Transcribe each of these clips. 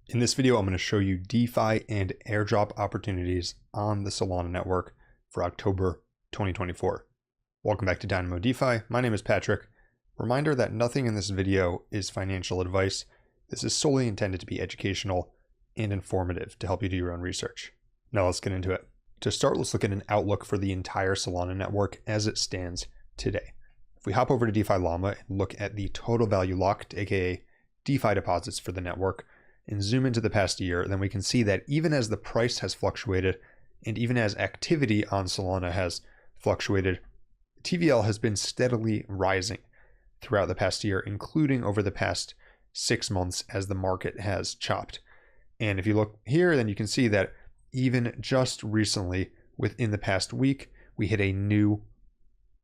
In this video, I'm going to show you DeFi and airdrop opportunities on the Solana network for October 2024. Welcome back to Dynamo DeFi. My name is Patrick. Reminder that nothing in this video is financial advice. This is solely intended to be educational and informative to help you do your own research. Now let's get into it. To start, let's look at an outlook for the entire Solana network as it stands today. If we hop over to DeFi Llama and look at the total value locked, aka DeFi deposits for the network, and zoom into the past year, then we can see that even as the price has fluctuated and even as activity on Solana has fluctuated, TVL has been steadily rising throughout the past year, including over the past 6 months as the market has chopped. And if you look here, then you can see that even just recently, within the past week, we hit a new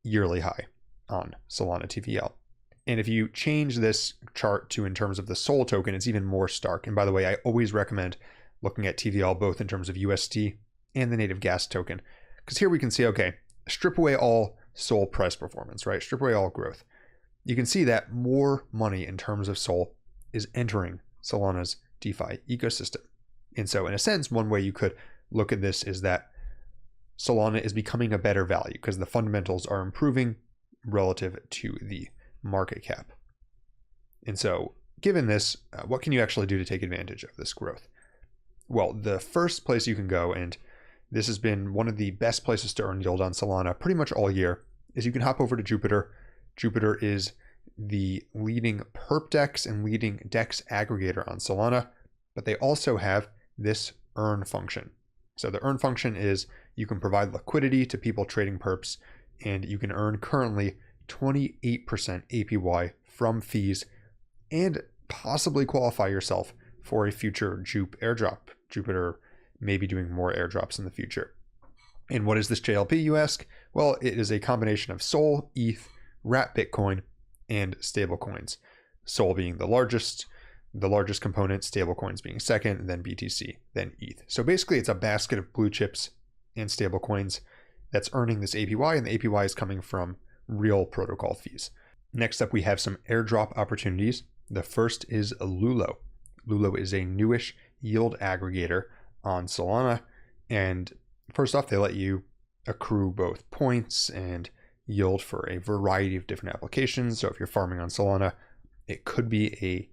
yearly high on Solana TVL. And if you change this chart to in terms of the SOL token, it's even more stark. And by the way, I always recommend looking at TVL both in terms of USD and the native gas token. Because here we can see, okay, strip away all SOL price performance, right? Strip away all growth. You can see that more money in terms of SOL is entering Solana's DeFi ecosystem. And so in a sense, one way you could look at this is that Solana is becoming a better value because the fundamentals are improving relative to the market cap. And so given this, what can you actually do to take advantage of this growth? Well, the first place you can go, and this has been one of the best places to earn yield on Solana pretty much all year, is you can hop over to Jupiter. Jupiter is the leading perp DEX and leading DEX aggregator on Solana, but they also have this earn function. So the earn function is you can provide liquidity to people trading perps, and you can earn currently 28% APY from fees and possibly qualify yourself for a future Jupe airdrop. Jupiter may be doing more airdrops in the future. And what is this JLP, you ask? Well, it is a combination of SOL, ETH, wrap Bitcoin, and stablecoins. SOL being the largest component, stablecoins being second, and then BTC, then ETH. So basically it's a basket of blue chips and stablecoins that's earning this APY, and the APY is coming from real protocol fees. Next up, we have some airdrop opportunities. The first is Lulo. Lulo is a newish yield aggregator on Solana. And first off, they let you accrue both points and yield for a variety of different applications. So if you're farming on Solana, it could be a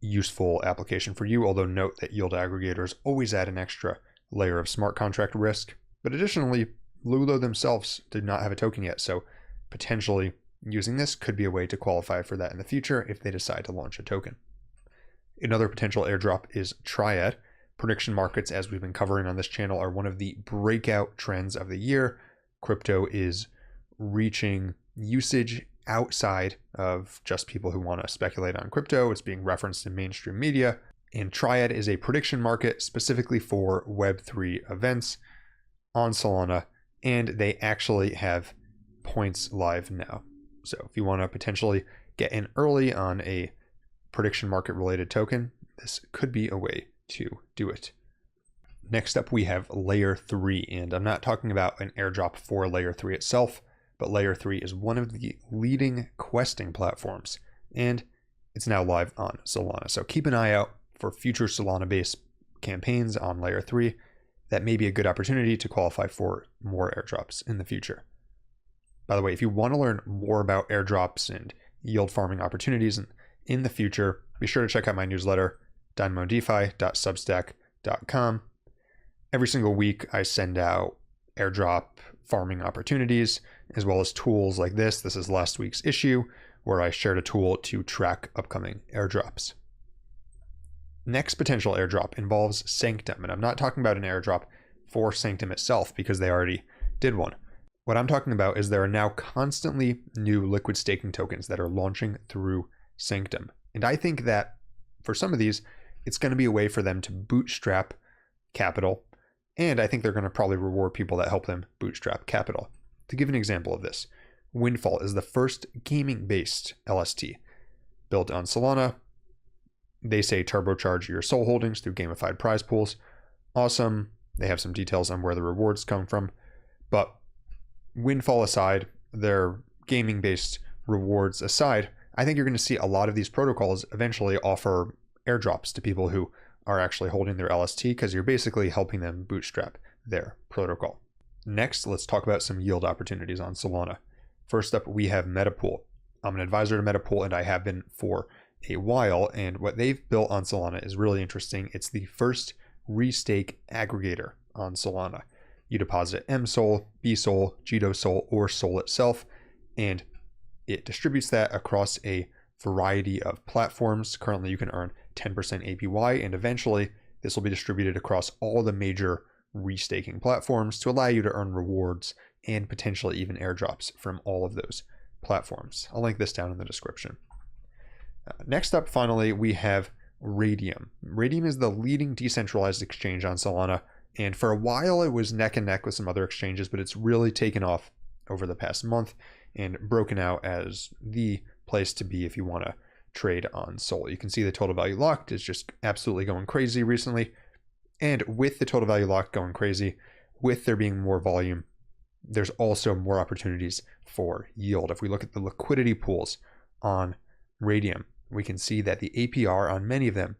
useful application for you. Although note that yield aggregators always add an extra layer of smart contract risk. But additionally, Lulo themselves did not have a token yet. So potentially using this could be a way to qualify for that in the future if they decide to launch a token. Another potential airdrop is Triad. Prediction markets, as we've been covering on this channel, are one of the breakout trends of the year. Crypto is reaching usage outside of just people who want to speculate on crypto. It's being referenced in mainstream media. And Triad is a prediction market specifically for Web3 events on Solana, and they actually have points live now. So if you want to potentially get in early on a prediction market related token, this could be a way to do it. Next up, we have Layer 3, and I'm not talking about an airdrop for Layer 3 itself, but Layer 3 is one of the leading questing platforms, and it's now live on Solana. So keep an eye out for future Solana-based campaigns on Layer 3. That may be a good opportunity to qualify for more airdrops in the future. By the way, if you want to learn more about airdrops and yield farming opportunities in the future, be sure to check out my newsletter, dynamodefi.substack.com. Every single week, I send out airdrop farming opportunities, as well as tools like this. This is last week's issue, where I shared a tool to track upcoming airdrops. Next potential airdrop involves Sanctum, and I'm not talking about an airdrop for Sanctum itself because they already did one. What I'm talking about is there are now constantly new liquid staking tokens that are launching through Sanctum. And I think that for some of these, it's going to be a way for them to bootstrap capital. And I think they're going to probably reward people that help them bootstrap capital. To give an example of this, Windfall is the first gaming-based LST built on Solana. They say turbocharge your SOL holdings through gamified prize pools. Awesome. They have some details on where the rewards come from. But Windfall aside, their gaming-based rewards aside, I think you're going to see a lot of these protocols eventually offer airdrops to people who are actually holding their LST, because you're basically helping them bootstrap their protocol. Next, let's talk about some yield opportunities on Solana. First up, we have Metapool. I'm an advisor to Metapool, and I have been for a while, and what they've built on Solana is really interesting. It's the first restake aggregator on Solana. You deposit MSOL, BSOL, GTOSOL, or SOL itself, and it distributes that across a variety of platforms. Currently, you can earn 10% APY, and eventually this will be distributed across all the major restaking platforms to allow you to earn rewards and potentially even airdrops from all of those platforms. I'll link this down in the description. Next up, finally, we have Radium. Radium is the leading decentralized exchange on Solana, and for a while it was neck and neck with some other exchanges, but it's really taken off over the past month and broken out as the place to be if you want to trade on Sol. You can see the total value locked is just absolutely going crazy recently. And with the total value locked going crazy, with there being more volume, there's also more opportunities for yield. If we look at the liquidity pools on Radium, we can see that the APR on many of them,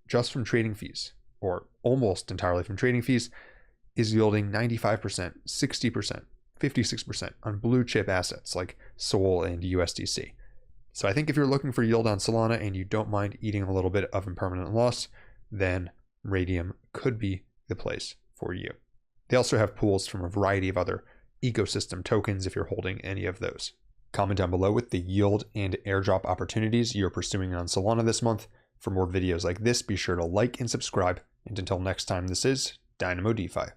just from trading fees, or almost entirely from trading fees, is yielding 95%, 60%, 56% on blue chip assets like SOL and USDC. So I think if you're looking for yield on Solana and you don't mind eating a little bit of impermanent loss, then Radium could be the place for you. They also have pools from a variety of other ecosystem tokens if you're holding any of those. Comment down below with the yield and airdrop opportunities you're pursuing on Solana this month. For more videos like this, be sure to like and subscribe. And until next time, this is Dynamo DeFi.